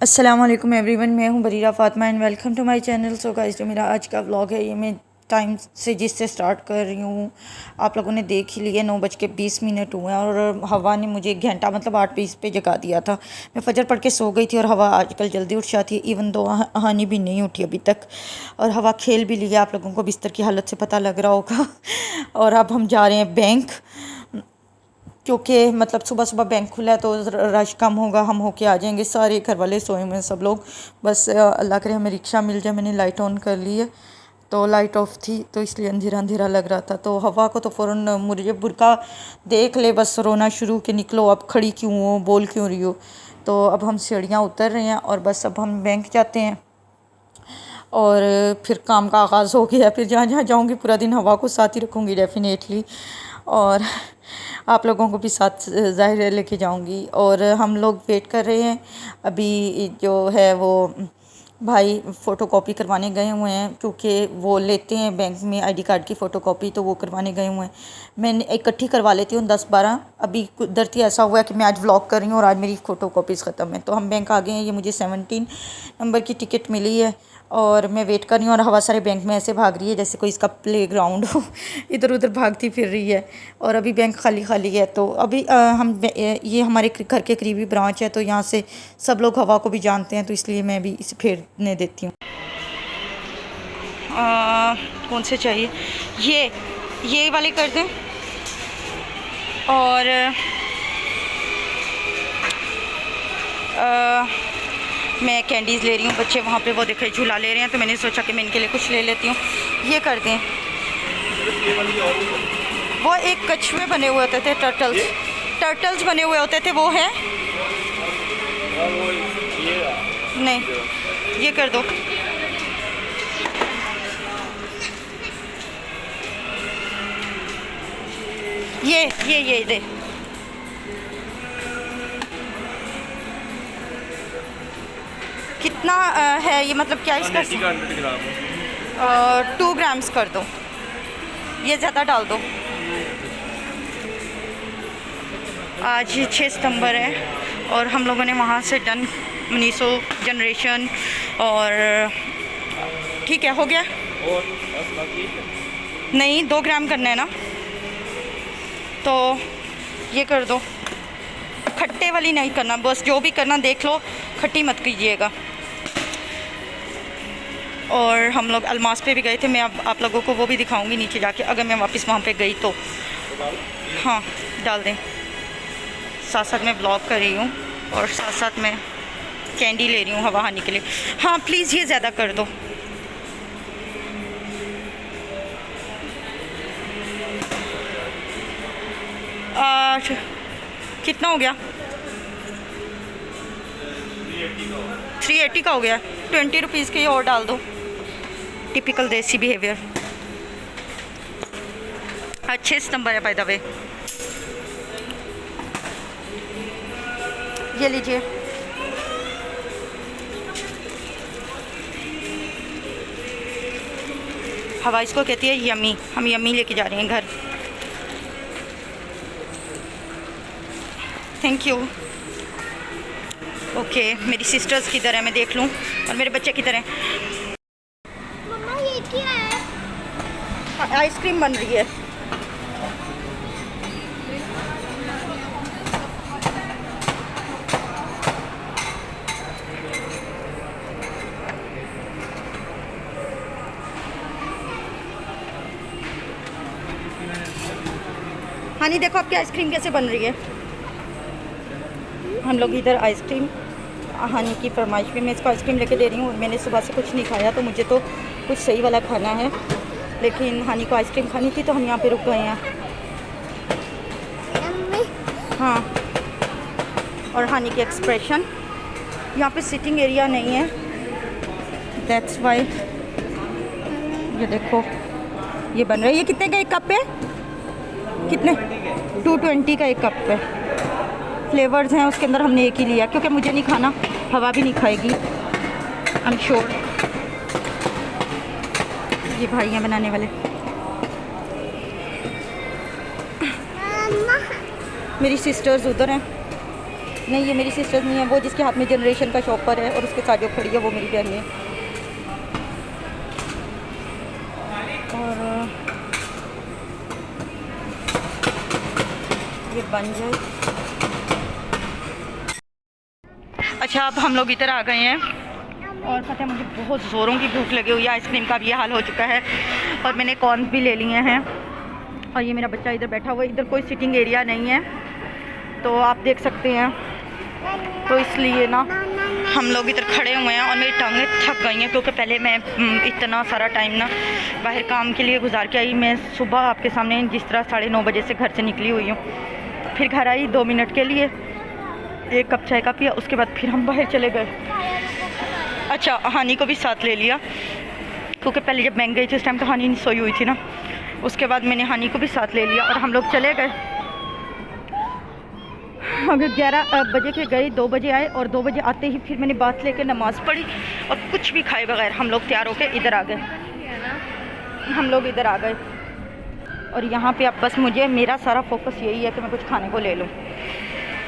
अस्सलाम वालेकुम एवरीवन, मैं हूं Bareera Fatima and welcome to my channel. So guys, जो मेरा आज का व्लॉग है ये मैं टाइम से जिससे स्टार्ट कर रही हूँ आप लोगों ने देख ही लिया। 9:20 हुए हैं और हवा ने मुझे 1 घंटा मतलब 8:20 पे जगा दिया था। मैं फजर पढ़ के सो गई थी और हवा आजकल जल्दी उठ जाती है। इवन दो हानि भी नहीं उठी अभी तक और हवा खेल भी लिया। आप लोगों को बिस्तर की हालत से पता लग रहा होगा। और अब हम जा रहे हैं बैंक, क्योंकि मतलब सुबह सुबह बैंक खुला है तो रश कम होगा, हम होके आ जाएंगे। सारे घर वाले सोए हुए हैं सब लोग, बस अल्लाह करे हमें रिक्शा मिल जाए। मैंने लाइट ऑन कर ली है तो लाइट ऑफ थी तो इसलिए अंधेरा अंधेरा लग रहा था। तो हवा को तो फ़ौरन मुझे बुरका देख ले बस रोना शुरू के निकलो, अब खड़ी क्यों हो, बोल क्यों रही हो। तो अब हम सीढ़ियाँ उतर रहे हैं और बस अब हम बैंक जाते हैं और फिर काम का आगाज़ हो गया। फिर जहाँ जहाँ जाऊँगी पूरा दिन हवा को साथ ही रखूँगी डेफिनेटली, और आप लोगों को भी साथ ज़ाहिर लेके जाऊँगी। और हम लोग वेट कर रहे हैं। अभी जो है वो भाई फ़ोटोकॉपी करवाने गए हुए हैं, क्योंकि वो लेते हैं बैंक में आईडी कार्ड की फ़ोटोकॉपी, तो वो करवाने गए हुए हैं। मैंने इकट्ठी करवा लेती हूँ 10-12। अभी कुदरती ऐसा हुआ है कि मैं आज व्लॉग कर रही हूँ और आज मेरी फ़ोटोकॉपीज़ ख़त्म है, तो हम बैंक आ गए हैं। ये मुझे 17 नंबर की टिकट मिली है और मैं वेट कर रही हूँ। और हवा सारे बैंक में ऐसे भाग रही है जैसे कोई इसका प्लेग्राउंड हो। इधर उधर भागती फिर रही है और अभी बैंक खाली खाली है। तो अभी ये हमारे घर के करीबी ब्रांच है, तो यहाँ से सब लोग हवा को भी जानते हैं, तो इसलिए मैं भी इसे फेरने देती हूँ। कौन से चाहिए? ये वाले कर दें। और मैं कैंडीज़ ले रही हूँ। बच्चे वहाँ पे वो देखे झूला ले रहे हैं, तो मैंने सोचा कि मैं इनके लिए कुछ ले लेती हूँ। ये कर दें। वो एक कछुए बने हुए होते थे, टर्टल्स बने हुए होते थे, वो है? नहीं, ये कर दो। ये दे। कितना है ये, मतलब क्या इसका? 2 ग्राम्स कर दो, ये ज़्यादा डाल दो। आज 6 सितंबर है और हम लोगों ने वहाँ से डन मनीषो जनरेशन, और ठीक है, हो गया। नहीं, 2 ग्राम करना है ना, तो ये कर दो। खट्टे वाली नहीं करना, बस जो भी करना देख लो, खट्टी मत कीजिएगा। और हम लोग अलमास पे भी गए थे, मैं अब आप लोगों को वो भी दिखाऊंगी नीचे जाके, अगर मैं वापस वहाँ पे गई तो। हाँ, डाल दें। साथ साथ मैं ब्लॉग कर रही हूँ और साथ साथ मैं कैंडी ले रही हूँ हवा हानि के लिए। हाँ प्लीज़, ये ज़्यादा कर दो। कितना हो गया? 380 का हो गया। 20 रुपीज़ के और डाल दो। टिपिकल देसी बिहेवियर। 6 सितंबर है बाय द वे। ये लीजिए। हवा इसको कहती है यम्मी। हम यम्मी लेके जा रहे हैं घर। Thank you. ओके, मेरी सिस्टर्स किधर है मैं देख लूँ, और मेरे बच्चे किधर हैं? मम्मा ये क्या है? आइसक्रीम बन रही है। हाँ नहीं, देखो आपकी आइसक्रीम कैसे बन रही है। हम लोग इधर आइसक्रीम हानि की फरमाइश में मैं इसको आइसक्रीम लेके दे रही हूँ। मैंने सुबह से कुछ नहीं खाया तो मुझे तो कुछ सही वाला खाना है, लेकिन हानि को आइसक्रीम खानी थी तो हम यहाँ पे रुक गए हैं। हाँ, और हानि की एक्सप्रेशन, यहाँ पे सिटिंग एरिया नहीं है, दैट्स वाई। ये देखो ये बन रहा है। ये कितने का एक कप है? कितने? 220 का एक कप है। फ्लेवर्स हैं उसके अंदर, हमने एक ही लिया क्योंकि मुझे नहीं खाना, हवा भी नहीं खाएगी आई एम श्योर। ये भाई हैं बनाने वाले। मेरी सिस्टर्स उधर हैं। नहीं, ये मेरी सिस्टर नहीं है, वो जिसके हाथ में जनरेशन का शॉपर है और उसके साथ जो खड़ी है वो मेरी बहन है। और ये बन जाए। अच्छा, अब हम लोग इधर आ गए हैं और पता है मुझे बहुत ज़ोरों की भूख लगी हुई है। आइसक्रीम का भी ये हाल हो चुका है और मैंने कॉर्न भी ले लिए हैं। और ये मेरा बच्चा इधर बैठा हुआ है, इधर कोई सिटिंग एरिया नहीं है तो आप देख सकते हैं, तो इसलिए ना हम लोग इधर खड़े हुए हैं। और मेरी टांगें थक गई हैं क्योंकि पहले मैं इतना सारा टाइम ना बाहर काम के लिए गुजार के आई। मैं सुबह आपके सामने जिस तरह 9:30 बजे से घर से निकली हुई हूँ, फिर घर आई 2 मिनट के लिए, 1 कप चाय का पिया, उसके बाद फिर हम बाहर चले गए। अच्छा, हानी को भी साथ ले लिया क्योंकि पहले जब मैं गई थी उस टाइम तो हानी नहीं सोई हुई थी ना, उसके बाद मैंने हानी को भी साथ ले लिया और हम लोग चले गए। अगर 11 बजे के गए, 2 बजे आए और 2 बजे आते ही फिर मैंने बात लेके नमाज़ पढ़ी और कुछ भी खाए बगैर हम लोग तैयार होके इधर आ गए। हम लोग इधर आ गए और यहाँ पे अब बस मुझे मेरा सारा फोकस यही है कि मैं कुछ खाने को ले लूँ,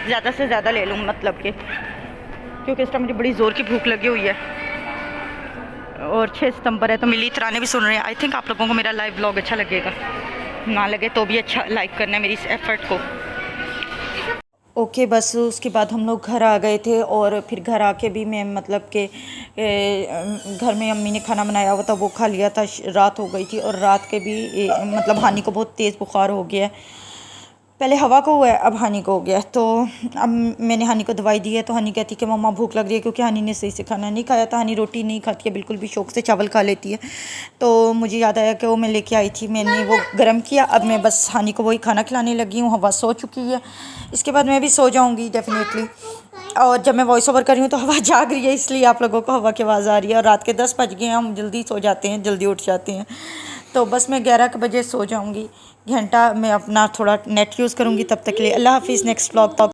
ज़्यादा से ज़्यादा ले लूँ, मतलब कि क्योंकि इस टाइम मुझे बड़ी ज़ोर की भूख लगी हुई है। और 6 सितंबर है तो मिली तराने भी सुन रहे हैं। आई थिंक आप लोगों को मेरा लाइव व्लॉग अच्छा लगेगा, ना लगे तो भी अच्छा लाइक करना है मेरी इस एफ़र्ट को। ओके, बस उसके बाद हम लोग घर आ गए थे और फिर घर आके भी मैं मतलब कि घर में अम्मी ने खाना बनाया हुआ था वो खा लिया था। रात हो गई थी और रात के भी मतलब हानी को बहुत तेज़ बुखार हो गया है। पहले हवा को हुआ है, अब हानी को हो गया। तो अब मैंने हानी को दवाई दी है तो हानी कहती है कि मम्मा भूख लग रही है, क्योंकि हानी ने सही से खाना नहीं खाया था। हानी रोटी नहीं खाती है बिल्कुल भी, शौक़ से चावल खा लेती है। तो मुझे याद आया कि वो मैं लेके आई थी, मैंने वो गर्म किया। अब मैं बस हानी को वही खाना खिलाने लगी हूँ। हवा सो चुकी है, इसके बाद मैं भी सो जाऊँगी डेफिनेटली। और जब मैं वॉइस ओवर कर रही हूँ तो हवा जाग रही है, इसलिए आप लोगों को हवा की आवाज़ आ रही है। और रात के 10 बज गए हैं, हम जल्दी सो जाते हैं, जल्दी उठ जाते हैं। तो बस मैं 11 बजे सो जाऊँगी, घंटा मैं अपना थोड़ा नेट यूज़ करूँगी। तब तक के लिए अल्लाह हाफ़िज़। Next vlog